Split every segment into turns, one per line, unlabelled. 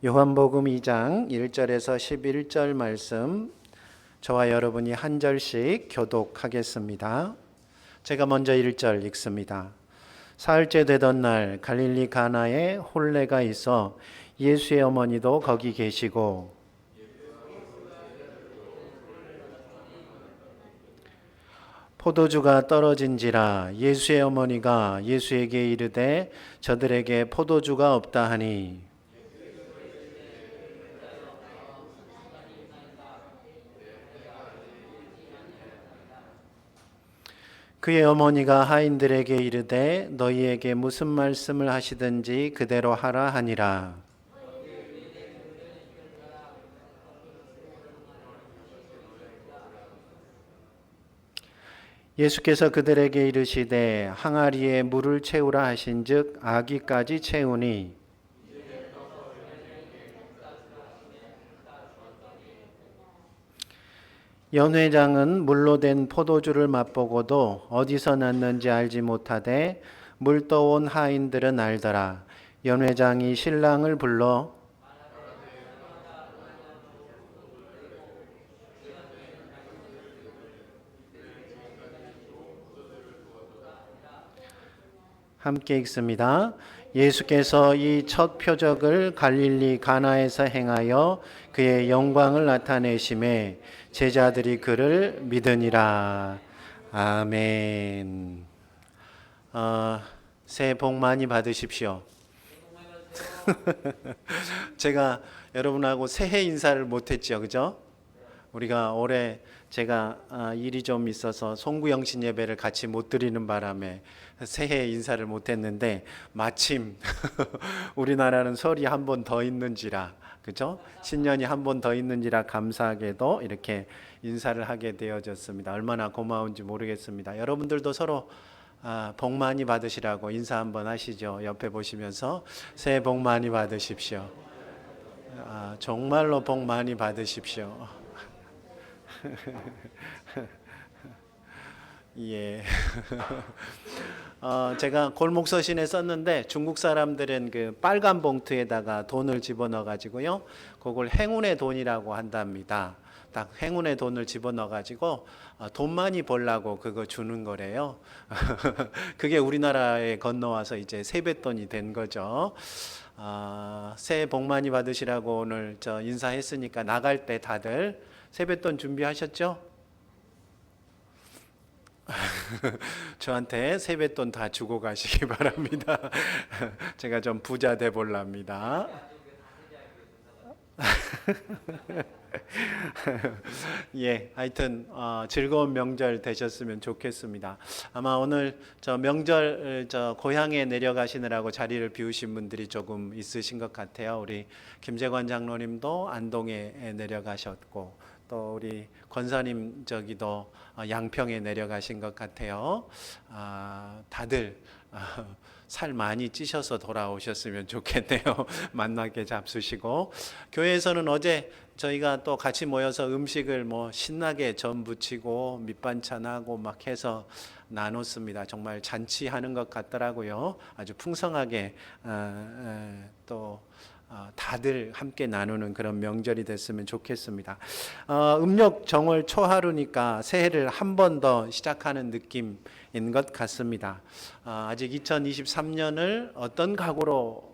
요한복음 2장 1절에서 11절 말씀 저와 여러분이 한 절씩 교독하겠습니다. 제가 먼저 1절 읽습니다. 사흘째 되던 날 갈릴리 가나에 혼례가 있어 예수의 어머니도 거기 계시고 포도주가 떨어진지라 예수의 어머니가 예수에게 이르되 저들에게 포도주가 없다 하니 그의 어머니가 하인들에게 이르되 너희에게 무슨 말씀을 하시든지 그대로 하라 하니라. 예수께서 그들에게 이르시되 항아리에 물을 채우라 하신즉 아기까지 채우니 연회장은 물로 된 포도주를 맛보고도 어디서 났는지 알지 못하되 물 떠온 하인들은 알더라. 연회장이 신랑을 불러 함께 읽습니다. 예수께서 이 첫 표적을 갈릴리 가나에서 행하여 그의 영광을 나타내심에 제자들이 그를 믿으니라. 아멘. 새해 복 많이 받으십시오. 제가 여러분하고 새해 인사를 못했죠, 그죠? 우리가 올해 제가 일이 좀 있어서 송구영신 예배를 같이 못 드리는 바람에 새해 인사를 못했는데 마침 우리나라는 설이 한 번 더 있는지라 그죠? 신년이 한 번 더 있는지라 감사하게도 이렇게 인사를 하게 되어졌습니다. 얼마나 고마운지 모르겠습니다. 여러분들도 서로 복 많이 받으시라고 인사 한번 하시죠. 옆에 보시면서 새해 복 많이 받으십시오. 정말로 복 많이 받으십시오. 예. 제가 골목 서신에 썼는데 중국 사람들은 그 빨간 봉투에다가 돈을 집어넣어 가지고요. 그걸 행운의 돈이라고 한답니다. 딱 행운의 돈을 집어넣어 가지고 돈 많이 벌라고 그거 주는 거래요. 그게 우리나라에 건너와서 이제 세뱃돈이 된 거죠. 새해 복 많이 받으시라고 오늘 저 인사했으니까 나갈 때 다들 세뱃돈 준비하셨죠? 저한테 세뱃돈 다 주고 가시기 바랍니다. 제가 좀 부자 돼 볼랍니다. 예, 하여튼 즐거운 명절 되셨으면 좋겠습니다. 아마 오늘 저 명절 저 고향에 내려가시느라고 자리를 비우신 분들이 조금 있으신 것 같아요. 우리 김재관 장로님도 안동에 내려가셨고 또 우리 권사님 저기도 양평에 내려가신 것 같아요. 다들 살 많이 찌셔서 돌아오셨으면 좋겠네요. 만나게 잡수시고 교회에서는 어제 저희가 또 같이 모여서 음식을 뭐 신나게 전 부치고 밑반찬하고 막 해서 나눴습니다. 정말 잔치하는 것 같더라고요. 아주 풍성하게 또 다들 함께 나누는 그런 명절이 됐으면 좋겠습니다. 음력 정월 초하루니까 새해를 한 번 더 시작하는 느낌인 것 같습니다. 아직 2023년을 어떤 각오로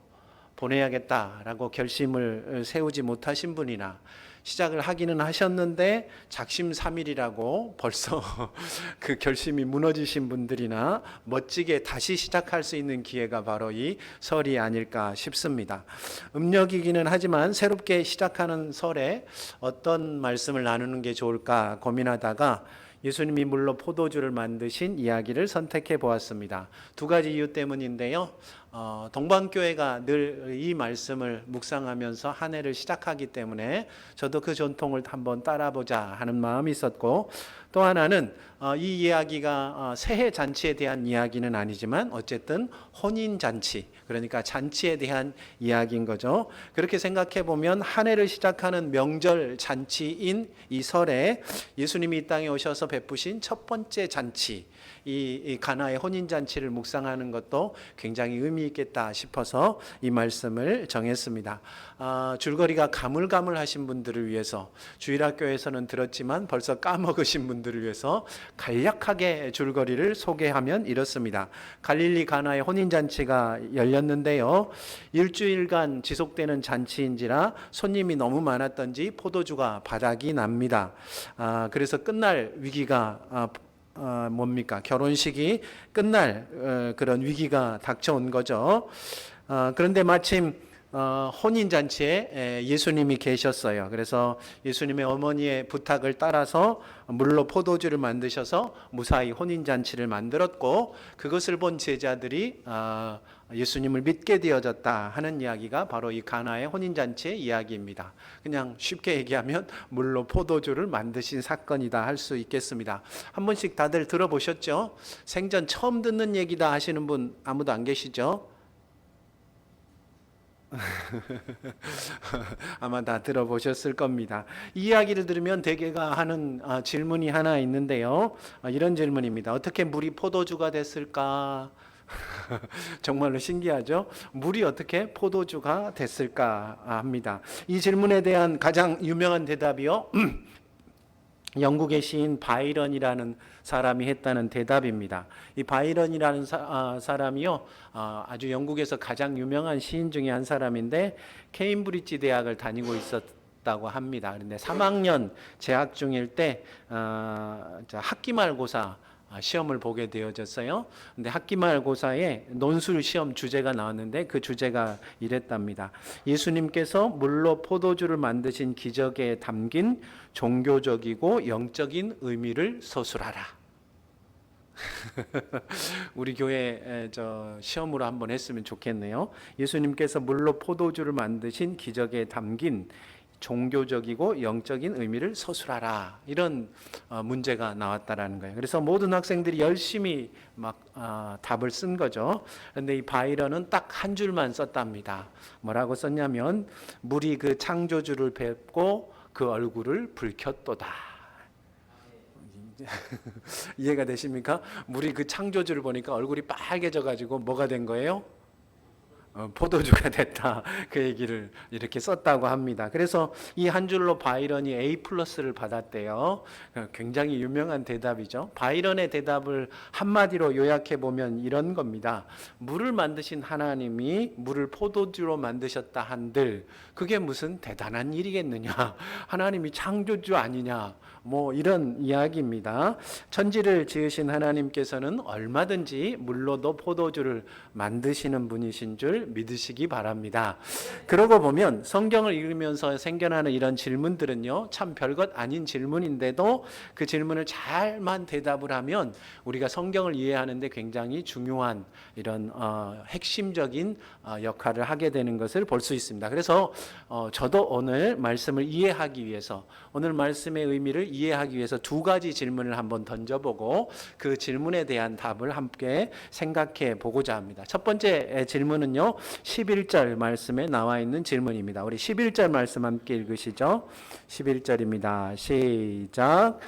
보내야겠다라고 결심을 세우지 못하신 분이나 시작을 하기는 하셨는데 작심삼일이라고 벌써 그 결심이 무너지신 분들이나 멋지게 다시 시작할 수 있는 기회가 바로 이 설이 아닐까 싶습니다. 음력이기는 하지만 새롭게 시작하는 설에 어떤 말씀을 나누는 게 좋을까 고민하다가 예수님이 물로 포도주를 만드신 이야기를 선택해 보았습니다. 두 가지 이유 때문인데요. 동방교회가 늘 이 말씀을 묵상하면서 한 해를 시작하기 때문에 저도 그 전통을 한번 따라보자 하는 마음이 있었고 또 하나는 이 이야기가 새해 잔치에 대한 이야기는 아니지만 어쨌든 혼인잔치 그러니까 잔치에 대한 이야기인 거죠. 그렇게 생각해 보면 한 해를 시작하는 명절 잔치인 이 설에 예수님이 이 땅에 오셔서 베푸신 첫 번째 잔치 이 가나의 혼인잔치를 묵상하는 것도 굉장히 의미 있겠다 싶어서 이 말씀을 정했습니다. 줄거리가 가물가물하신 분들을 위해서, 주일학교에서는 들었지만 벌써 까먹으신 분들을 위해서 간략하게 줄거리를 소개하면 이렇습니다. 갈릴리 가나의 혼인잔치가 열렸는데요, 일주일간 지속되는 잔치인지라 손님이 너무 많았던지 포도주가 바닥이 납니다. 그래서 끝날 위기가 뭡니까? 결혼식이 끝날 그런 위기가 닥쳐온 거죠. 그런데 마침 혼인잔치에 예수님이 계셨어요. 그래서 예수님의 어머니의 부탁을 따라서 물로 포도주를 만드셔서 무사히 혼인잔치를 만들었고, 그것을 본 제자들이 예수님을 믿게 되어졌다 하는 이야기가 바로 이 가나의 혼인잔치의 이야기입니다. 그냥 쉽게 얘기하면 물로 포도주를 만드신 사건이다 할 수 있겠습니다. 한 번씩 다들 들어보셨죠? 생전 처음 듣는 얘기다 하시는 분 아무도 안 계시죠? 아마 다 들어보셨을 겁니다. 이 이야기를 들으면 대개가 하는 질문이 하나 있는데요, 이런 질문입니다. 어떻게 물이 포도주가 됐을까? 정말로 신기하죠? 물이 어떻게 포도주가 됐을까 합니다. 이 질문에 대한 가장 유명한 대답이요, 영국의 시인 바이런이라는 사람이 했다는 대답입니다. 이 바이런이라는 사람이요, 아주 영국에서 가장 유명한 시인 중에 한 사람인데 케임브리지 대학을 다니고 있었다고 합니다. 그런데 3학년 재학 중일 때 학기말고사 시험을 보게 되어졌어요. 근데 학기말고사에 논술 시험 주제가 나왔는데 그 주제가 이랬답니다. 예수님께서 물로 포도주를 만드신 기적에 담긴 종교적이고 영적인 의미를 서술하라. 우리 교회 시험으로 한번 했으면 좋겠네요. 예수님께서 물로 포도주를 만드신 기적에 담긴 종교적이고 영적인 의미를 서술하라, 이런 문제가 나왔다라는 거예요. 그래서 모든 학생들이 열심히 막 답을 쓴 거죠. 그런데 이 바이런은 딱 한 줄만 썼답니다. 뭐라고 썼냐면, 물이 그 창조주를 뵙고 그 얼굴을 붉혔도다. 이해가 되십니까? 물이 그 창조주를 보니까 얼굴이 빨개져 가지고 뭐가 된 거예요? 포도주가 됐다. 그 얘기를 이렇게 썼다고 합니다. 그래서 이 한 줄로 바이런이 A+를 받았대요. 굉장히 유명한 대답이죠. 바이런의 대답을 한마디로 요약해 보면 이런 겁니다. 물을 만드신 하나님이 물을 포도주로 만드셨다 한들 그게 무슨 대단한 일이겠느냐? 하나님이 창조주 아니냐? 뭐 이런 이야기입니다. 천지를 지으신 하나님께서는 얼마든지 물로도 포도주를 만드시는 분이신 줄 믿으시기 바랍니다. 그러고 보면 성경을 읽으면서 생겨나는 이런 질문들은요, 참 별것 아닌 질문인데도 그 질문을 잘만 대답을 하면 우리가 성경을 이해하는 데 굉장히 중요한 이런 핵심적인 역할을 하게 되는 것을 볼 수 있습니다. 그래서 저도 오늘 말씀을 이해하기 위해서, 오늘 말씀의 의미를 이해하기 위해서 두 가지 질문을 한번 던져보고 그 질문에 대한 답을 함께 생각해 보고자 합니다. 첫 번째 질문은요, 11절 말씀에 나와 있는 질문입니다. 우리 11절 말씀 함께 읽으시죠. 11절입니다. 시작.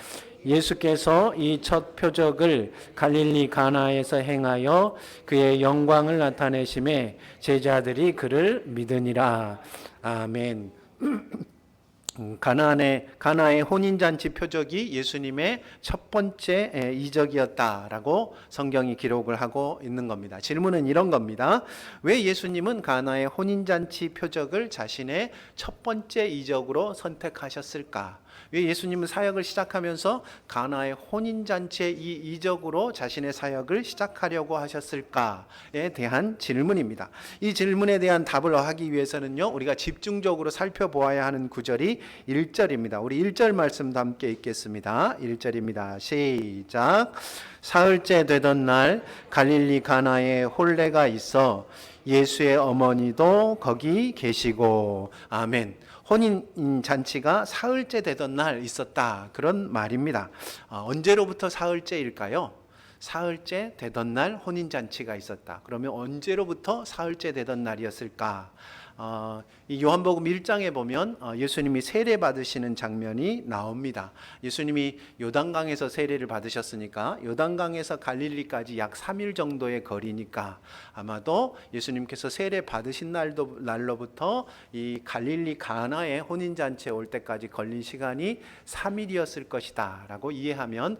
예수께서 이 첫 표적을 갈릴리 가나에서 행하여 그의 영광을 나타내심에 제자들이 그를 믿으니라. 아멘. 가나의 혼인잔치 표적이 예수님의 첫 번째 이적이었다라고 성경이 기록을 하고 있는 겁니다. 질문은 이런 겁니다. 왜 예수님은 가나의 혼인잔치 표적을 자신의 첫 번째 이적으로 선택하셨을까? 왜 예수님은 사역을 시작하면서 가나의 혼인잔치의 이 이적으로 자신의 사역을 시작하려고 하셨을까에 대한 질문입니다. 이 질문에 대한 답을 하기 위해서는요, 우리가 집중적으로 살펴보아야 하는 구절이 1절입니다. 우리 1절 말씀도 함께 읽겠습니다. 1절입니다. 시작. 사흘째 되던 날 갈릴리 가나에 혼례가 있어 예수의 어머니도 거기 계시고. 아멘. 혼인 잔치가 사흘째 되던 날 있었다, 그런 말입니다. 언제로부터 사흘째일까요? 사흘째 되던 날 혼인 잔치가 있었다. 그러면 언제로부터 사흘째 되던 날이었을까? 이 요한복음 1장에 보면 예수님이 세례 받으시는 장면이 나옵니다. 예수님이 요단강에서 세례를 받으셨으니까 요단강에서 갈릴리까지 약 3일 정도의 거리니까 아마도 예수님께서 세례 받으신 날로부터 이 갈릴리 가나의 혼인잔치에 올 때까지 걸린 시간이 3일이었을 것이다 라고 이해하면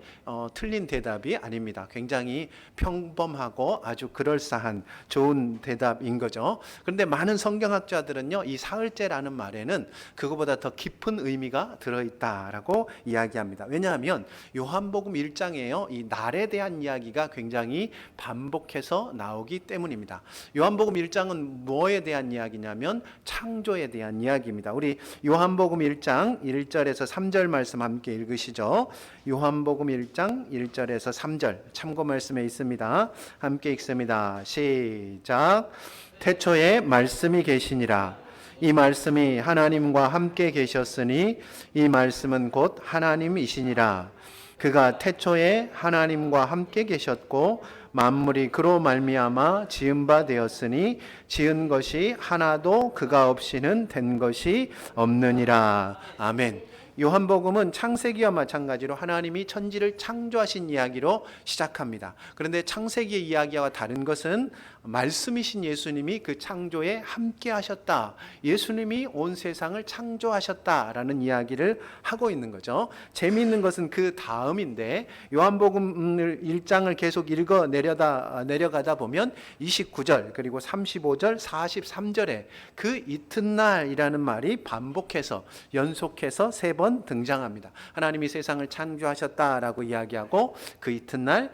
틀린 대답이 아닙니다. 굉장히 평범하고 아주 그럴싸한 좋은 대답인 거죠. 그런데 많은 성경학자들은요, 이 사흘째라는 말에는 그거보다 더 깊은 의미가 들어있다라고 이야기합니다. 왜냐하면 요한복음 1장에요, 이 날에 대한 이야기가 굉장히 반복해서 나오기 때문입니다. 요한복음 1장은 뭐에 대한 이야기냐면 창조에 대한 이야기입니다. 우리 요한복음 1장 1절에서 3절 말씀 함께 읽으시죠. 요한복음 1장 1절에서 3절 참고 말씀에 있습니다. 함께 읽습니다. 시작. 태초에 말씀이 계시니라. 이 말씀이 하나님과 함께 계셨으니 이 말씀은 곧 하나님이시니라. 그가 태초에 하나님과 함께 계셨고 만물이 그로 말미암아 지은 바 되었으니 지은 것이 하나도 그가 없이는 된 것이 없느니라. 아멘. 요한복음은 창세기와 마찬가지로 하나님이 천지를 창조하신 이야기로 시작합니다. 그런데 창세기의 이야기와 다른 것은 말씀이신 예수님이 그 창조에 함께 하셨다. 예수님이 온 세상을 창조하셨다라는 이야기를 하고 있는 거죠. 재미있는 것은 그 다음인데 요한복음 1장을 계속 읽어 내려가다 보면 29절 그리고 35절 43절에 그 이튿날이라는 말이 반복해서 연속해서 3번 등장합니다. 하나님이 세상을 창조하셨다라고 이야기하고 그 이튿날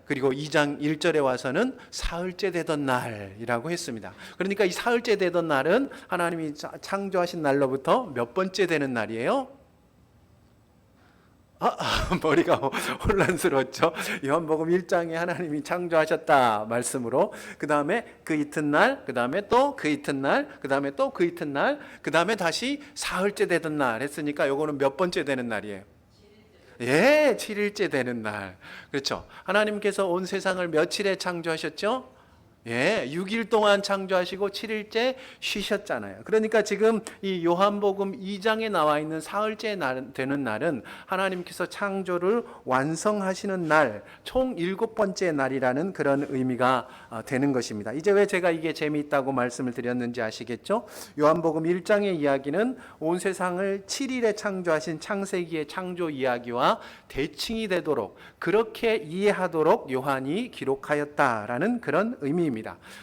그리고 2장 1절에 와서는 사흘째 되던 날이라고 했습니다. 그러니까 이 사흘째 되던 날은 하나님이 창조하신 날로부터 몇 번째 되는 날이에요? 머리가 혼란스러웠죠. 요한복음 1장에 하나님이 창조하셨다 말씀으로 그 다음에 그 이튿날, 그 다음에 또 그 이튿날, 그 다음에 또 그 이튿날, 그 다음에 다시 사흘째 되던 날 했으니까 요거는 몇 번째 되는 날이에요? 7일째 되는 날. 그렇죠. 하나님께서 온 세상을 며칠에 창조하셨죠? 6일 동안 창조하시고 7일째 쉬셨잖아요. 그러니까 지금 이 요한복음 2장에 나와 있는 사흘째 되는 날은 하나님께서 창조를 완성하시는 날, 총 7번째 날이라는 그런 의미가 되는 것입니다. 이제 왜 제가 이게 재미있다고 말씀을 드렸는지 아시겠죠? 요한복음 1장의 이야기는 온 세상을 7일에 창조하신 창세기의 창조 이야기와 대칭이 되도록 그렇게 이해하도록 요한이 기록하였다라는 그런 의미입니다.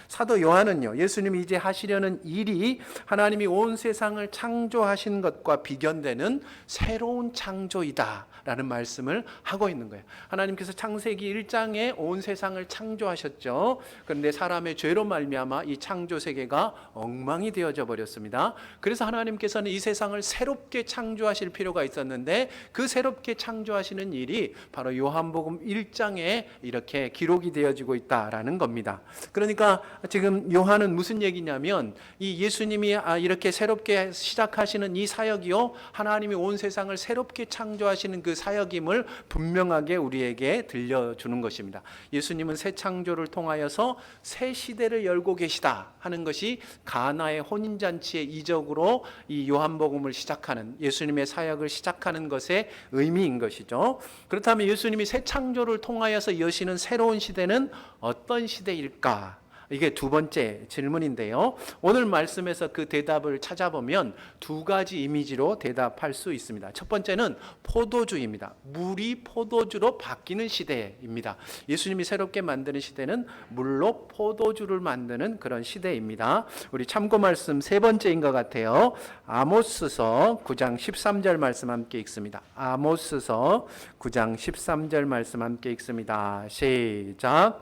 사도 요한은요, 예수님이 이제 하시려는 일이 하나님이 온 세상을 창조하신 것과 비견되는 새로운 창조이다 라는 말씀을 하고 있는 거예요. 하나님께서 창세기 1장에 온 세상을 창조하셨죠. 그런데 사람의 죄로 말미암아 이 창조 세계가 엉망이 되어져 버렸습니다. 그래서 하나님께서는 이 세상을 새롭게 창조하실 필요가 있었는데 그 새롭게 창조하시는 일이 바로 요한복음 1장에 이렇게 기록이 되어지고 있다라는 겁니다. 그러니까 지금 요한은 무슨 얘기냐면 이 예수님이 이렇게 새롭게 시작하시는 이 사역이요, 하나님이 온 세상을 새롭게 창조하시는 그 사역임을 분명하게 우리에게 들려주는 것입니다. 예수님은 새 창조를 통하여서 새 시대를 열고 계시다 하는 것이 가나의 혼인잔치의 이적으로 이 요한복음을 시작하는, 예수님의 사역을 시작하는 것의 의미인 것이죠. 그렇다면 예수님이 새 창조를 통하여서 여시는 새로운 시대는 어떤 시대일까? 이게 두 번째 질문인데요. 오늘 말씀에서 그 대답을 찾아보면 두 가지 이미지로 대답할 수 있습니다. 첫 번째는 포도주입니다. 물이 포도주로 바뀌는 시대입니다. 예수님이 새롭게 만드는 시대는 물로 포도주를 만드는 그런 시대입니다. 우리 참고 말씀 세 번째인 것 같아요. 아모스서 9장 13절 말씀 함께 읽습니다. 아모스서 9장 13절 말씀 함께 읽습니다. 시작.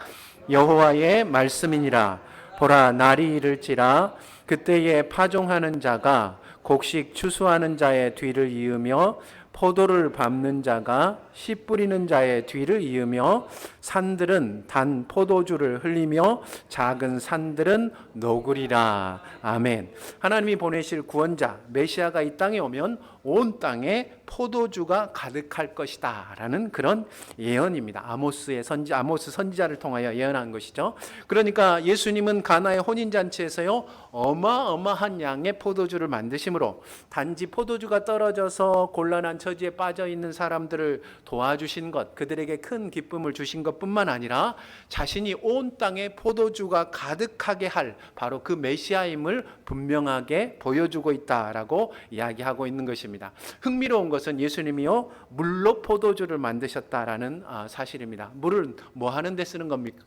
여호와의 말씀이니라. 보라, 날이 이를지라. 그때에 파종하는 자가 곡식 추수하는 자의 뒤를 이으며 포도를 밟는 자가 씨 뿌리는 자의 뒤를 이으며 산들은 단 포도주를 흘리며 작은 산들은 녹으리라. 아멘. 하나님이 보내실 구원자 메시아가 이 땅에 오면 온 땅에 포도주가 가득할 것이다 라는 그런 예언입니다. 아모스 선지자를 통하여 예언한 것이죠. 그러니까 예수님은 가나의 혼인잔치에서요 어마어마한 양의 포도주를 만드심으로 단지 포도주가 떨어져서 곤란한 처지에 빠져 있는 사람들을 도와주신 것, 그들에게 큰 기쁨을 주신 것뿐만 아니라 자신이 온 땅에 포도주가 가득하게 할 바로 그 메시아임을 분명하게 보여주고 있다라고 이야기하고 있는 것입니다. 흥미로운 것은 예수님이요 물로 포도주를 만드셨다라는 사실입니다. 물을 뭐 하는 데 쓰는 겁니까?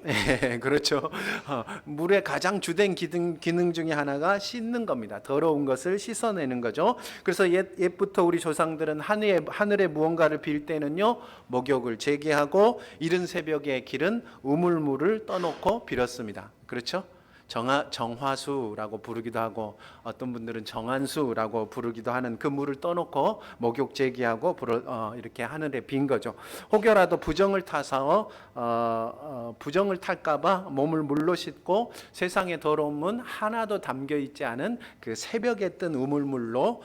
네, 그렇죠. 물의 가장 주된 기능 중에 하나가 씻는 겁니다. 더러운 것을 씻어내는 거죠. 그래서 옛부터 우리 조상들은 하늘에 무언가를 빌 때는요 목욕을 재개하고 이른 새벽에 기른 우물물을 떠놓고 빌었습니다. 그렇죠? 정화수라고 부르기도 하고 어떤 분들은 정한수라고 부르기도 하는 그 물을 떠놓고 목욕 제기하고 이렇게 하늘에 빈 거죠. 혹여라도 부정을 타서 부정을 탈까봐 몸을 물로 씻고 세상의 더러움은 하나도 담겨 있지 않은 그 새벽에 뜬 우물물로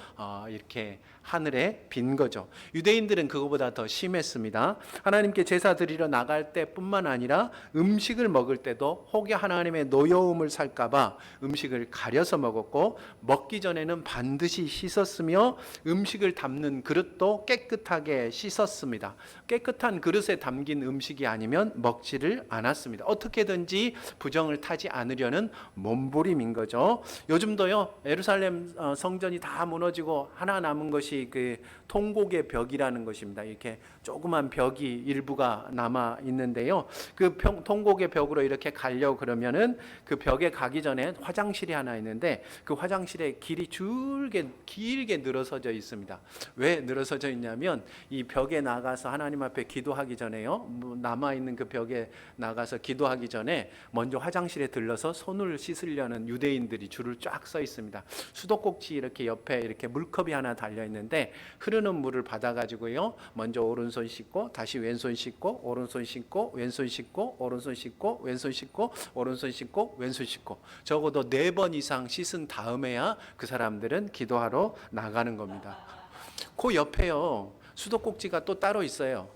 이렇게 하늘에 빈 거죠. 유대인들은 그거보다 더 심했습니다. 하나님께 제사 드리러 나갈 때뿐만 아니라 음식을 먹을 때도 혹여 하나님의 노여움을 살까봐 음식을 가려서 먹었고 먹기 전에는 반드시 씻었으며 음식을 담는 그릇도 깨끗하게 씻었습니다. 깨끗한 그릇에 담긴 음식이 아니면 먹지를 않았습니다. 어떻게든지 부정을 타지 않으려는 몸부림인 거죠. 요즘도요 예루살렘 성전이 다 무너지고 하나 남은 것이 그 통곡의 벽이라는 것입니다. 이렇게 조그만 벽이 일부가 남아 있는데요. 그 통곡의 벽으로 이렇게 가려고 그러면은 그 벽에 가기 전에 화장실이 하나 있는데 그 화장실에 길이 길게 늘어서져 있습니다. 왜 늘어서져 있냐면 이 벽에 나가서 하나님 앞에 기도하기 전에요. 남아 있는 그 벽에 나가서 기도하기 전에 먼저 화장실에 들러서 손을 씻으려는 유대인들이 줄을 쫙 서 있습니다. 수도꼭지 이렇게 옆에 이렇게 물컵이 하나 달려 있는데 흐르는 물을 받아 가지고요. 먼저 오른손 씻고 다시 왼손 씻고 오른손 씻고 왼손 씻고 오른손 씻고 왼손 씻고 오른손 씻고 왼손 씻고 적어도 4번 이상 씻은 다음에야 그 사람들은 기도하러 나가는 겁니다. 그 옆에요. 수도꼭지가 또 따로 있어요.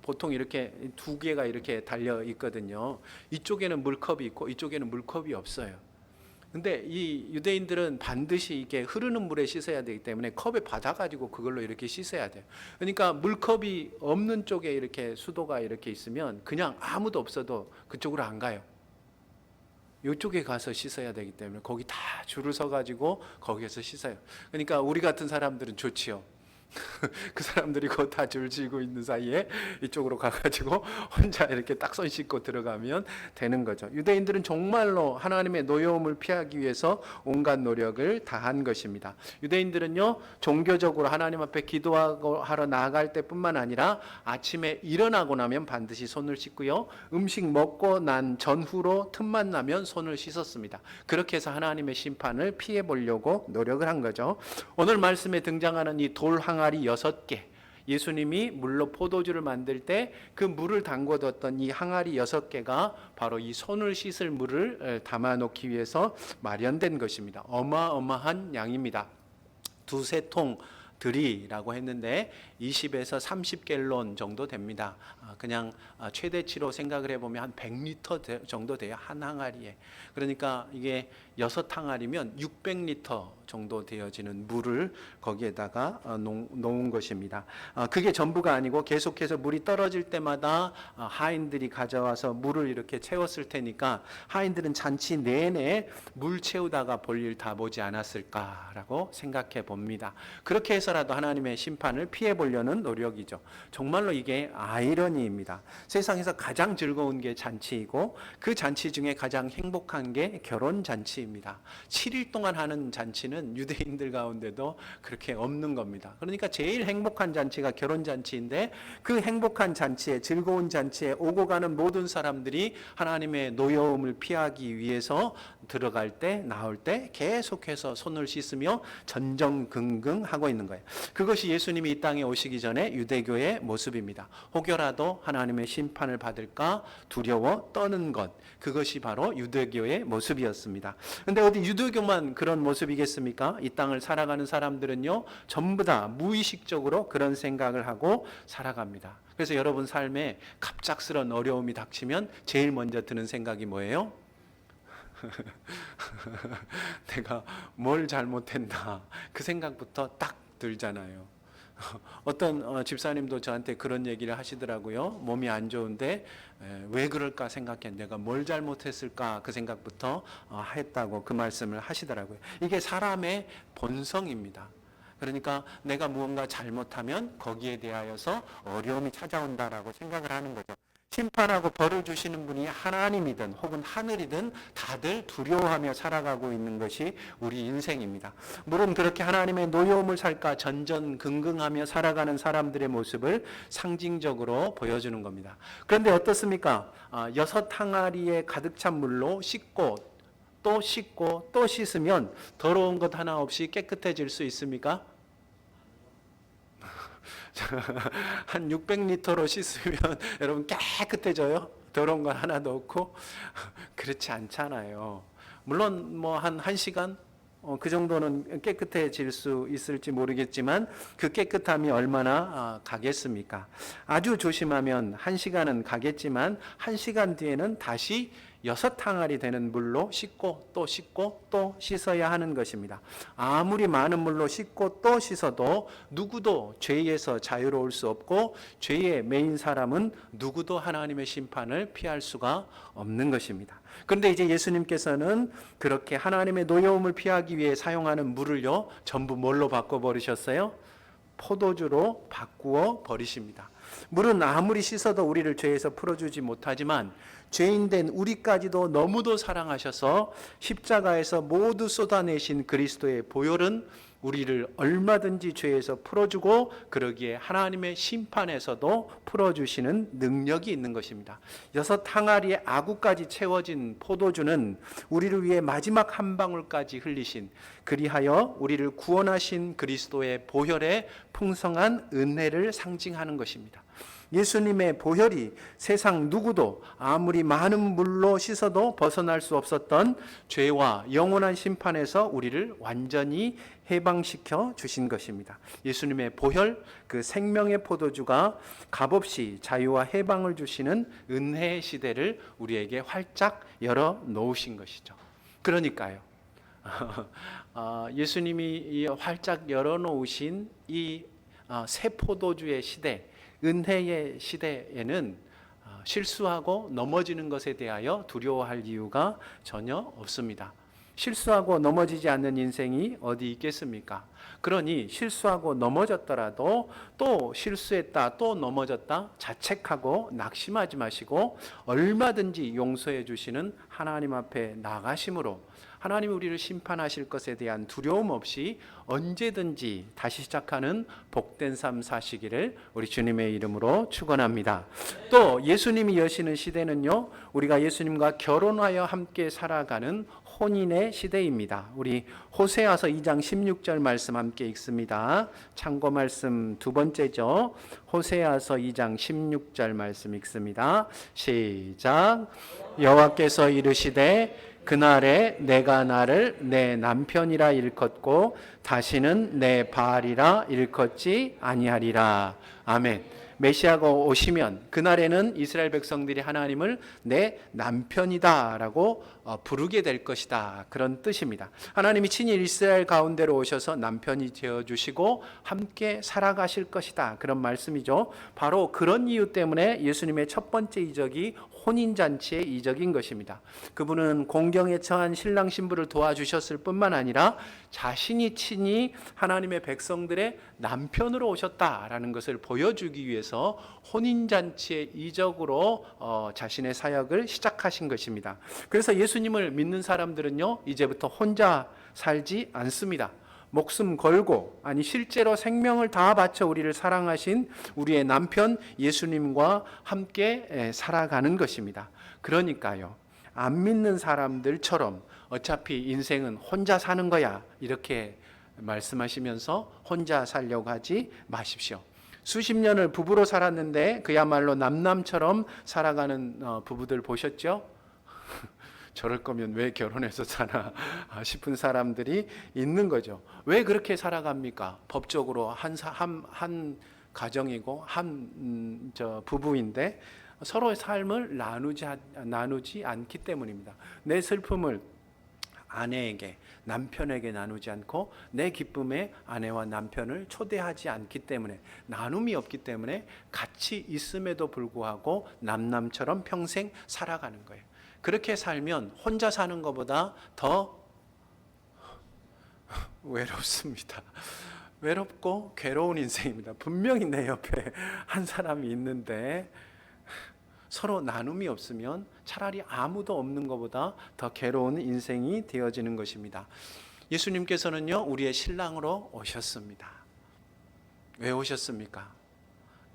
보통 이렇게 2개가 이렇게 달려 있거든요. 이쪽에는 물컵이 있고 이쪽에는 물컵이 없어요. 근데 이 유대인들은 반드시 이게 흐르는 물에 씻어야 되기 때문에 컵에 받아가지고 그걸로 이렇게 씻어야 돼요. 그러니까 물컵이 없는 쪽에 이렇게 수도가 이렇게 있으면 그냥 아무도 없어도 그쪽으로 안 가요. 이쪽에 가서 씻어야 되기 때문에 거기 다 줄을 서가지고 거기에서 씻어요. 그러니까 우리 같은 사람들은 좋지요. 그 사람들이 그 다 줄 지고 있는 사이에 이쪽으로 가가지고 혼자 이렇게 딱 손 씻고 들어가면 되는 거죠. 유대인들은 정말로 하나님의 노여움을 피하기 위해서 온갖 노력을 다한 것입니다. 유대인들은요 종교적으로 하나님 앞에 기도하고 하러 나아갈 때뿐만 아니라 아침에 일어나고 나면 반드시 손을 씻고요 음식 먹고 난 전후로 틈만 나면 손을 씻었습니다. 그렇게 해서 하나님의 심판을 피해 보려고 노력을 한 거죠. 오늘 말씀에 등장하는 이 돌 항아리 6개, 예수님이 물로 포도주를 만들 때 그 물을 담궈뒀던 이 항아리 6개가 바로 이 손을 씻을 물을 담아놓기 위해서 마련된 것입니다. 어마어마한 양입니다. 2-3 통들이라고 했는데 20에서 30갤론 정도 됩니다. 그냥 최대치로 생각을 해보면 한 100리터 정도 돼요. 한 항아리에. 그러니까 이게 6항아리면 600리터 정도 되어지는 물을 거기에다가 놓은 것입니다. 그게 전부가 아니고 계속해서 물이 떨어질 때마다 하인들이 가져와서 물을 이렇게 채웠을 테니까 하인들은 잔치 내내 물 채우다가 볼일 다 보지 않았을까라고 생각해 봅니다. 그렇게 해서라도 하나님의 심판을 피해 보려는 노력이죠. 정말로 이게 아이러니 어머니입니다. 세상에서 가장 즐거운 게 잔치이고 그 잔치 중에 가장 행복한 게 결혼 잔치입니다. 7일 동안 하는 잔치는 유대인들 가운데도 그렇게 없는 겁니다. 그러니까 제일 행복한 잔치가 결혼 잔치인데 그 행복한 잔치에, 즐거운 잔치에 오고 가는 모든 사람들이 하나님의 노여움을 피하기 위해서 들어갈 때 나올 때 계속해서 손을 씻으며 전전긍긍 하고 있는 거예요. 그것이 예수님이 이 땅에 오시기 전에 유대교의 모습입니다. 혹여라도 하나님의 심판을 받을까 두려워 떠는 것, 그것이 바로 유대교의 모습이었습니다. 그런데 어디 유대교만 그런 모습이겠습니까? 이 땅을 살아가는 사람들은요, 전부 다 무의식적으로 그런 생각을 하고 살아갑니다. 그래서 여러분 삶에 갑작스런 어려움이 닥치면 제일 먼저 드는 생각이 뭐예요? 내가 뭘 잘못했나, 그 생각부터 딱 들잖아요. 어떤 집사님도 저한테 그런 얘기를 하시더라고요. 몸이 안 좋은데 왜 그럴까 생각해. 내가 뭘 잘못했을까, 그 생각부터 했다고 그 말씀을 하시더라고요. 이게 사람의 본성입니다. 그러니까 내가 무언가 잘못하면 거기에 대하여서 어려움이 찾아온다라고 생각을 하는 거죠. 심판하고 벌을 주시는 분이 하나님이든 혹은 하늘이든 다들 두려워하며 살아가고 있는 것이 우리 인생입니다. 물론 그렇게 하나님의 노여움을 살까 전전긍긍하며 살아가는 사람들의 모습을 상징적으로 보여주는 겁니다. 그런데 어떻습니까? 6 항아리에 가득 찬 물로 씻고 또 씻고 또 씻으면 더러운 것 하나 없이 깨끗해질 수 있습니까? 한 600리터로 씻으면 여러분 깨끗해져요? 더러운 건 하나도 없고? 그렇지 않잖아요. 물론 뭐 한 1시간 그 정도는 깨끗해질 수 있을지 모르겠지만 그 깨끗함이 얼마나 가겠습니까? 아주 조심하면 1시간은 가겠지만 1시간 뒤에는 다시 6 항아리 되는 물로 씻고 또 씻어야 하는 것입니다. 아무리 많은 물로 씻고 또 씻어도 누구도 죄에서 자유로울 수 없고 죄의 메인 사람은 누구도 하나님의 심판을 피할 수가 없는 것입니다. 그런데 이제 예수님께서는 그렇게 하나님의 노여움을 피하기 위해 사용하는 물을요, 전부 뭘로 바꿔버리셨어요? 포도주로 바꾸어 버리십니다. 물은 아무리 씻어도 우리를 죄에서 풀어주지 못하지만 죄인된 우리까지도 너무도 사랑하셔서 십자가에서 모두 쏟아내신 그리스도의 보혈은 우리를 얼마든지 죄에서 풀어주고 그러기에 하나님의 심판에서도 풀어주시는 능력이 있는 것입니다. 6 항아리의 아구까지 채워진 포도주는 우리를 위해 마지막 한 방울까지 흘리신, 그리하여 우리를 구원하신 그리스도의 보혈의 풍성한 은혜를 상징하는 것입니다. 예수님의 보혈이 세상 누구도 아무리 많은 물로 씻어도 벗어날 수 없었던 죄와 영원한 심판에서 우리를 완전히 해방시켜 주신 것입니다. 예수님의 보혈, 그 생명의 포도주가 값없이 자유와 해방을 주시는 은혜의 시대를 우리에게 활짝 열어 놓으신 것이죠. 그러니까요, 예수님이 활짝 열어 놓으신 이 새 포도주의 시대, 은혜의 시대에는 실수하고 넘어지는 것에 대하여 두려워할 이유가 전혀 없습니다. 실수하고 넘어지지 않는 인생이 어디 있겠습니까? 그러니 실수하고 넘어졌더라도 또 실수했다, 또 넘어졌다 자책하고 낙심하지 마시고 얼마든지 용서해 주시는 하나님 앞에 나가심으로 하나님이 우리를 심판하실 것에 대한 두려움 없이 언제든지 다시 시작하는 복된 삶 사시기를 우리 주님의 이름으로 축원합니다. 또 예수님이 여시는 시대는요, 우리가 예수님과 결혼하여 함께 살아가는 혼인의 시대입니다. 우리 호세아서 2장 16절 말씀 함께 읽습니다. 참고 말씀 두 번째죠. 호세아서 2장 16절 말씀 읽습니다. 시작. 여호와께서 이르시되 그날에 내가 나를 내 남편이라 일컫고 다시는 내 바알이라 일컫지 아니하리라. 아멘. 메시아가 오시면 그날에는 이스라엘 백성들이 하나님을 내 남편이다 라고 부르게 될 것이다. 그런 뜻입니다. 하나님이 친히 이스라엘 가운데로 오셔서 남편이 되어주시고 함께 살아가실 것이다. 그런 말씀이죠. 바로 그런 이유 때문에 예수님의 첫 번째 이적이 혼인잔치의 이적인 것입니다. 그분은 공경에 처한 신랑 신부를 도와주셨을 뿐만 아니라 자신이 친히 하나님의 백성들의 남편으로 오셨다라는 것을 보여주기 위해서 혼인잔치의 이적으로 자신의 사역을 시작하신 것입니다. 그래서 예수님을 믿는 사람들은요, 이제부터 혼자 살지 않습니다. 목숨 걸고, 아니 실제로 생명을 다 바쳐 우리를 사랑하신 우리의 남편 예수님과 함께 살아가는 것입니다. 그러니까요, 안 믿는 사람들처럼 어차피 인생은 혼자 사는 거야 이렇게 말씀하시면서 혼자 살려고 하지 마십시오. 수십 년을 부부로 살았는데 그야말로 남남처럼 살아가는 부부들 보셨죠? 저럴 거면 왜 결혼해서 사나 싶은 사람들이 있는 거죠. 왜 그렇게 살아갑니까? 법적으로 한 가정이고 한 부부인데 서로의 삶을 나누지 않기 때문입니다. 내 슬픔을 아내에게, 남편에게 나누지 않고 내 기쁨에 아내와 남편을 초대하지 않기 때문에, 나눔이 없기 때문에 같이 있음에도 불구하고 남남처럼 평생 살아가는 거예요. 그렇게 살면 혼자 사는 것보다 더 외롭습니다. 외롭고 괴로운 인생입니다. 분명히 내 옆에 한 사람이 있는데 서로 나눔이 없으면 차라리 아무도 없는 것보다 더 괴로운 인생이 되어지는 것입니다. 예수님께서는요, 우리의 신랑으로 오셨습니다. 왜 오셨습니까?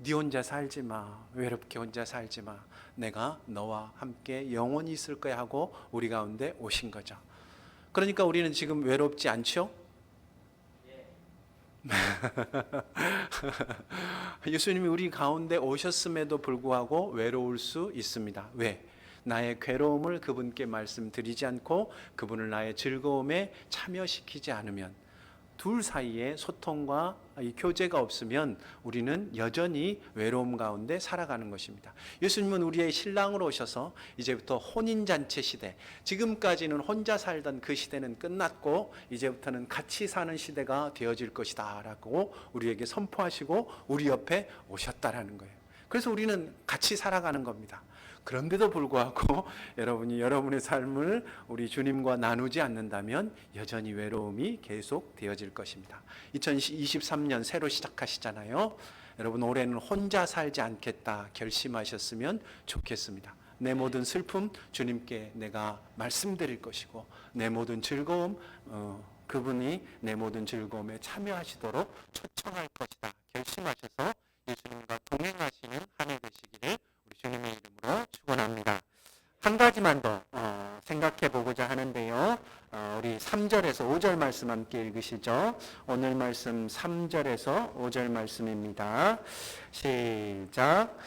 네 혼자 살지 마. 외롭게 혼자 살지 마. 내가 너와 함께 영원히 있을 거야 하고 우리 가운데 오신 거죠. 그러니까 우리는 지금 외롭지 않죠? 예수님이 우리 가운데 오셨음에도 불구하고 외로울 수 있습니다. 왜? 나의 괴로움을 그분께 말씀드리지 않고 그분을 나의 즐거움에 참여시키지 않으면, 둘 사이에 소통과 이 교제가 없으면 우리는 여전히 외로움 가운데 살아가는 것입니다. 예수님은 우리의 신랑으로 오셔서 이제부터 혼인잔치 시대, 지금까지는 혼자 살던 그 시대는 끝났고 이제부터는 같이 사는 시대가 되어질 것이다 라고 우리에게 선포하시고 우리 옆에 오셨다라는 거예요. 그래서 우리는 같이 살아가는 겁니다. 그런데도 불구하고 여러분이 여러분의 삶을 우리 주님과 나누지 않는다면 여전히 외로움이 계속 되어질 것입니다. 2023년 새로 시작하시잖아요. 여러분 올해는 혼자 살지 않겠다 결심하셨으면 좋겠습니다. 내 모든 슬픔 주님께 내가 말씀드릴 것이고 내 모든 즐거움 그분이 내 모든 즐거움에 참여하시도록 초청할 것이다 결심하셔서 예수님과 동행하시는 한 해 되시기를 우리 주님의 이름으로 축원합니다. 한 가지만 더 생각해 보고자 하는데요. 우리 3절에서 5절 말씀 함께 읽으시죠. 오늘 말씀 3절에서 5절 말씀입니다. 시작.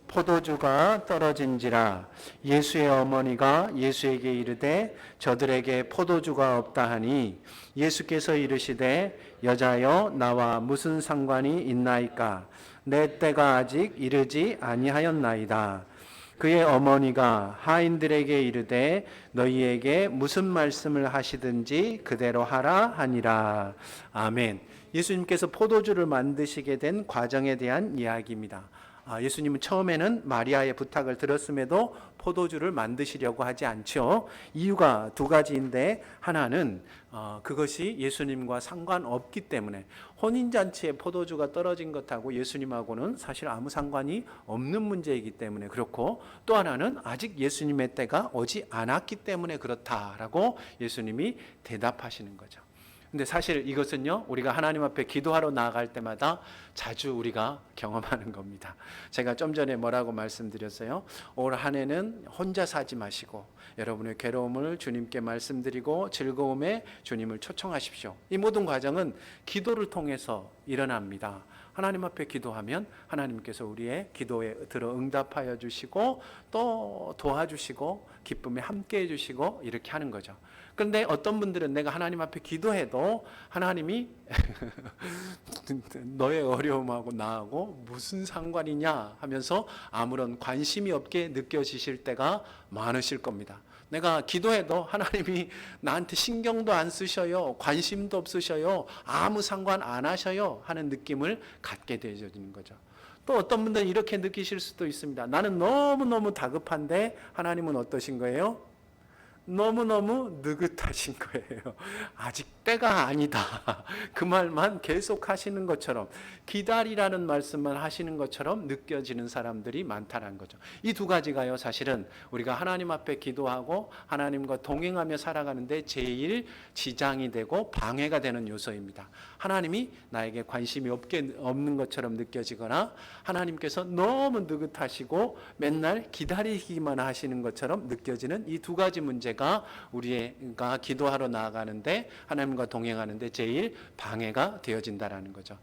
포도주가 떨어진지라 예수의 어머니가 예수에게 이르되 저들에게 포도주가 없다 하니 예수께서 이르시되 여자여 나와 무슨 상관이 있나이까 내 때가 아직 이르지 아니하였나이다. 그의 어머니가 하인들에게 이르되 너희에게 무슨 말씀을 하시든지 그대로 하라 하니라. 아멘. 예수님께서 포도주를 만드시게 된 과정에 대한 이야기입니다. 예수님은 처음에는 마리아의 부탁을 들었음에도 포도주를 만드시려고 하지 않죠. 이유가 두 가지인데 하나는 그것이 예수님과 상관없기 때문에, 혼인잔치에 포도주가 떨어진 것하고 예수님하고는 사실 아무 상관이 없는 문제이기 때문에 그렇고, 또 하나는 아직 예수님의 때가 오지 않았기 때문에 그렇다라고 예수님이 대답하시는 거죠. 근데 사실 이것은요, 우리가 하나님 앞에 기도하러 나아갈 때마다 자주 우리가 경험하는 겁니다. 제가 좀 전에 뭐라고 말씀드렸어요? 올 한 해는 혼자 사지 마시고 여러분의 괴로움을 주님께 말씀드리고 즐거움에 주님을 초청하십시오. 이 모든 과정은 기도를 통해서 일어납니다. 하나님 앞에 기도하면 하나님께서 우리의 기도에 들어 응답하여 주시고 또 도와주시고 기쁨에 함께 해주시고 이렇게 하는 거죠. 그런데 어떤 분들은 내가 하나님 앞에 기도해도 하나님이 너의 어려움하고 나하고 무슨 상관이냐 하면서 아무런 관심이 없게 느껴지실 때가 많으실 겁니다. 내가 기도해도 하나님이 나한테 신경도 안 쓰셔요. 관심도 없으셔요. 아무 상관 안 하셔요. 하는 느낌을 갖게 되어지는 거죠. 또 어떤 분들은 이렇게 느끼실 수도 있습니다. 나는 너무너무 다급한데 하나님은 어떠신 거예요? 너무너무 느긋하신 거예요. 아직 때가 아니다. 그 말만 계속 하시는 것처럼, 기다리라는 말씀만 하시는 것처럼 느껴지는 사람들이 많다는 거죠. 이 두 가지가요, 사실은 우리가 하나님 앞에 기도하고 하나님과 동행하며 살아가는데 제일 지장이 되고 방해가 되는 요소입니다. 하나님이 나에게 관심이 없는 것처럼 느껴지거나 하나님께서 너무 느긋하시고 맨날 기다리기만 하시는 것처럼 느껴지는 이 두 가지 문제가 우리가 기도하러 나아가는데 하나님과 동행하는데 제일 방해가 되어진다라는 거죠.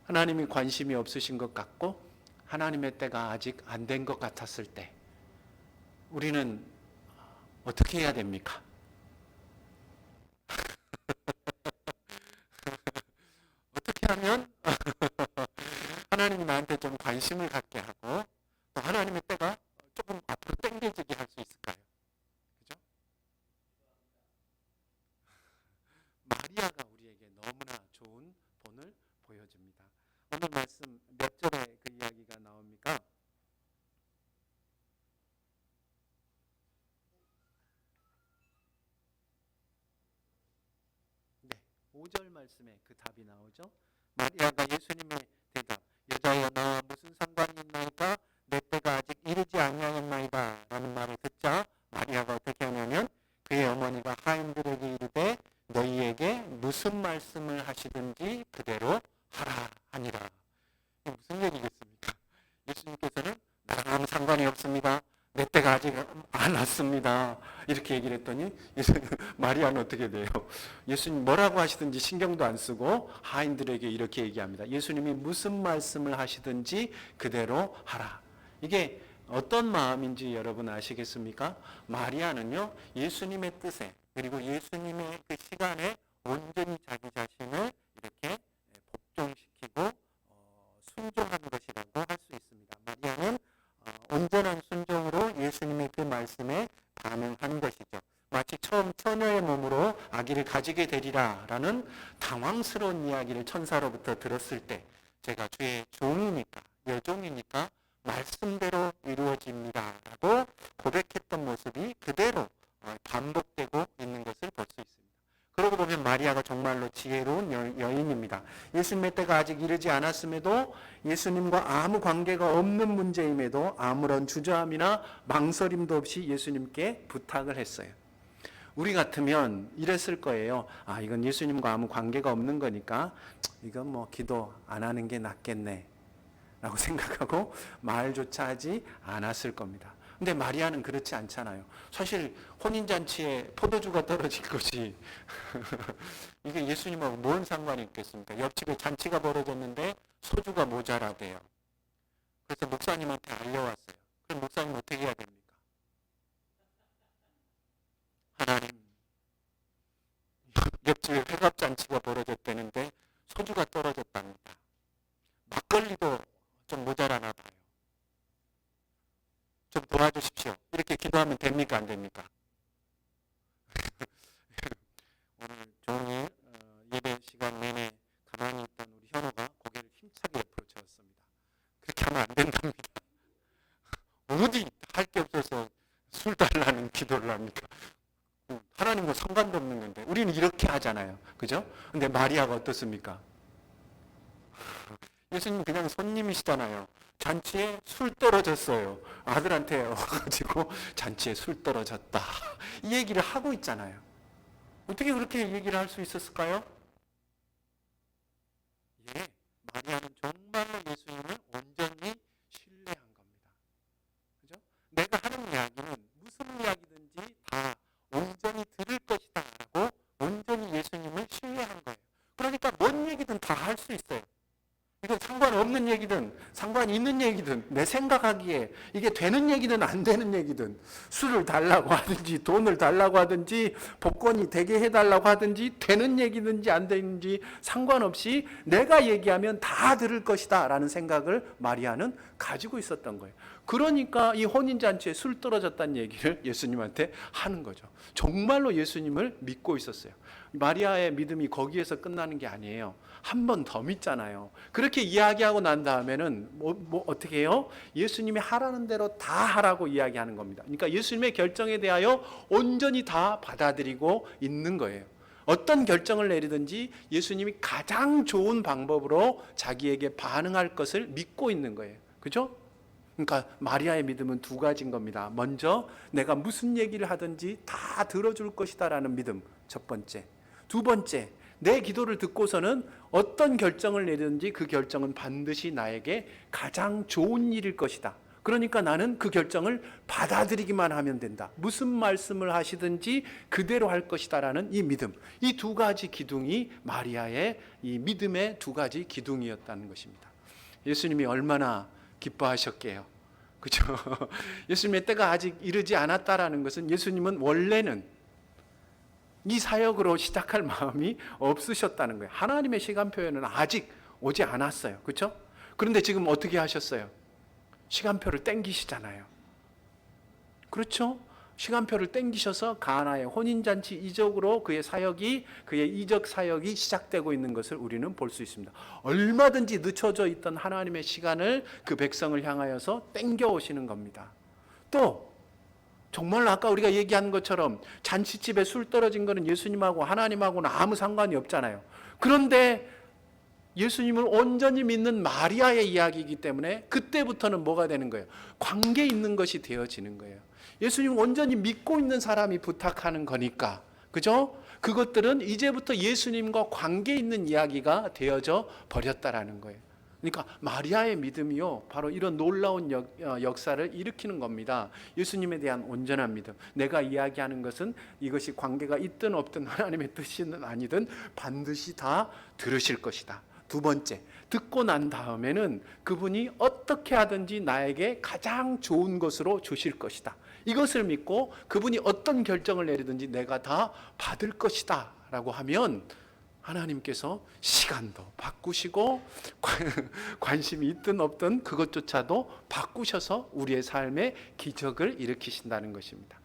하나님이 관심이 없으신 것 같고 하나님의 때가 아직 안 된 것 같았을 때 우리는 어떻게 해야 됩니까? 어떻게 하면 하나님이 나한테 좀 관심을 갖게 하고 또 하나님의 때가 조금 앞으로 당겨지게 할 수 있을까요? 그죠? 마리아가 우리에게 너무나 좋은 본을 보여줍니다. 오늘 말씀 몇 절에 그 이야기가 나옵니까? 네, 5절 말씀에 그 답이 나오죠. 마리아가 예수님의 대답, 여자여 나와 무슨 상관이 있나이까? 내 때가 아직 이르지 아니하였나이다 라는 말을 듣자 마리아가 어떻게 하냐면 그의 어머니가 하인들에게 이르되 너희에게 무슨 말씀을 하시든지 그대로 하라 하니라. 이게 무슨 얘기겠습니까? 예수님께서는 나랑 아무 상관이 없습니다. 내 때가 아직 안 왔습니다. 이렇게 얘기를 했더니 마리아는 어떻게 돼요? 예수님 뭐라고 하시든지 신경도 안 쓰고 하인들에게 이렇게 얘기합니다. 예수님이 무슨 말씀을 하시든지 그대로 하라. 이게 어떤 마음인지 여러분 아시겠습니까? 마리아는요, 예수님의 뜻에 그리고 예수님의 그 시간에 온전히 자기 자신을 이렇게 복종시키고 순종한 것이라고 할 수 있습니다. 마리아는 온전한 순종으로 예수님의 그 말씀에 반응한 것이죠. 마치 처음 처녀의 몸으로 아기를 가지게 되리라라는 당황스러운 이야기를 천사로부터 들었을 때 제가 주의 종이니까 여종이니까 말씀대로 이루어집니다라고 고백했던 모습이 그대로 반복되고 있는 것을 볼 수 있습니다. 그러고 보면 마리아가 정말로 지혜로운 여인입니다. 예수님의 때가 아직 이르지 않았음에도 예수님과 아무 관계가 없는 문제임에도 아무런 주저함이나 망설임도 없이 예수님께 부탁을 했어요. 우리 같으면 이랬을 거예요. 아, 이건 예수님과 아무 관계가 없는 거니까 이건 뭐 기도 안 하는 게 낫겠네 라고 생각하고 말조차 하지 않았을 겁니다. 근데 마리아는 그렇지 않잖아요. 사실 혼인잔치에 포도주가 떨어질 것이 이게 예수님하고 뭔 상관이 있겠습니까? 옆집에 잔치가 벌어졌는데 소주가 모자라대요. 그래서 목사님한테 알려왔어요. 그럼 목사님 어떻게 해야 됩니까? 하나님, 옆집에 회갑잔치가 벌어졌다는데 소주가 떨어졌답니다. 막걸리도 좀 모자라나 봐요. 좀 도와주십시오. 이렇게 기도하면 됩니까? 안 됩니까? 오늘 종일 예배 시간 내내 가만히 있던 우리 현호가 고개를 힘차게 옆으로 저었습니다. 그렇게 하면 안 된답니다. 어디 할 게 없어서 술 달라는 기도를 합니까? 하나님과 상관도 없는 건데 우리는 이렇게 하잖아요. 그죠? 근데 마리아가 어떻습니까? 예수님 그냥 손님이시잖아요. 잔치에 술 떨어졌어요. 아들한테 와가지고 잔치에 술 떨어졌다. 이 얘기를 하고 있잖아요. 어떻게 그렇게 얘기를 할 수 있었을까요? 예, 마리아는 정말로 예수님을 온전히 신뢰한 겁니다. 그죠? 내가 하는 이야기는 무슨 이야기든지 다 온전히 들을 것이다 라고 온전히 예수님을 신뢰한 거예요. 그러니까 뭔 얘기든 상관없는 얘기든 상관 있는 얘기든 내 생각하기에 이게 되는 얘기든 안 되는 얘기든 술을 달라고 하든지 돈을 달라고 하든지 복권이 되게 해달라고 하든지 되는 얘기든지 안 되는지 상관없이 내가 얘기하면 다 들을 것이다 라는 생각을 마리아는 가지고 있었던 거예요. 그러니까 이 혼인잔치에 술 떨어졌다는 얘기를 예수님한테 하는 거죠. 정말로 예수님을 믿고 있었어요. 마리아의 믿음이 거기에서 끝나는 게 아니에요. 한 번 더 믿잖아요. 그렇게 이야기하고 난 다음에는 어떻게 해요? 예수님이 하라는 대로 다 하라고 이야기하는 겁니다. 그러니까 예수님의 결정에 대하여 온전히 다 받아들이고 있는 거예요. 어떤 결정을 내리든지 예수님이 가장 좋은 방법으로 자기에게 반응할 것을 믿고 있는 거예요. 그죠? 그러니까 마리아의 믿음은 두 가지인 겁니다. 먼저 내가 무슨 얘기를 하든지 다 들어줄 것이다 라는 믿음, 첫 번째. 두 번째, 내 기도를 듣고서는 어떤 결정을 내리든지 그 결정은 반드시 나에게 가장 좋은 일일 것이다. 그러니까 나는 그 결정을 받아들이기만 하면 된다. 무슨 말씀을 하시든지 그대로 할 것이다 라는 이 믿음. 이 두 가지 기둥이 마리아의 이 믿음의 두 가지 기둥이었다는 것입니다. 예수님이 얼마나 기뻐하셨게요. 그죠? 예수님의 때가 아직 이르지 않았다라는 것은 예수님은 원래는 이 사역으로 시작할 마음이 없으셨다는 거예요. 하나님의 시간표에는 아직 오지 않았어요. 그렇죠? 그런데 지금 어떻게 하셨어요? 시간표를 땡기시잖아요. 그렇죠? 시간표를 땡기셔서 가나의 혼인잔치 이적으로 그의 이적 사역이 시작되고 있는 것을 우리는 볼 수 있습니다. 얼마든지 늦춰져 있던 하나님의 시간을 그 백성을 향하여서 땡겨 오시는 겁니다. 또 정말 아까 우리가 얘기한 것처럼 잔치집에 술 떨어진 거는 예수님하고 하나님하고는 아무 상관이 없잖아요. 그런데 예수님을 온전히 믿는 마리아의 이야기이기 때문에 그때부터는 뭐가 되는 거예요? 관계 있는 것이 되어지는 거예요. 예수님을 온전히 믿고 있는 사람이 부탁하는 거니까, 그죠? 그것들은 이제부터 예수님과 관계 있는 이야기가 되어져 버렸다라는 거예요. 그러니까 마리아의 믿음이요, 바로 이런 놀라운 역사를 일으키는 겁니다. 예수님에 대한 온전한 믿음. 내가 이야기하는 것은 이것이 관계가 있든 없든 하나님의 뜻이든 아니든 반드시 다 들으실 것이다. 두 번째, 듣고 난 다음에는 그분이 어떻게 하든지 나에게 가장 좋은 것으로 주실 것이다. 이것을 믿고 그분이 어떤 결정을 내리든지 내가 다 받을 것이다 라고 하면 하나님께서 시간도 바꾸시고 관심이 있든 없든 그것조차도 바꾸셔서 우리의 삶에 기적을 일으키신다는 것입니다.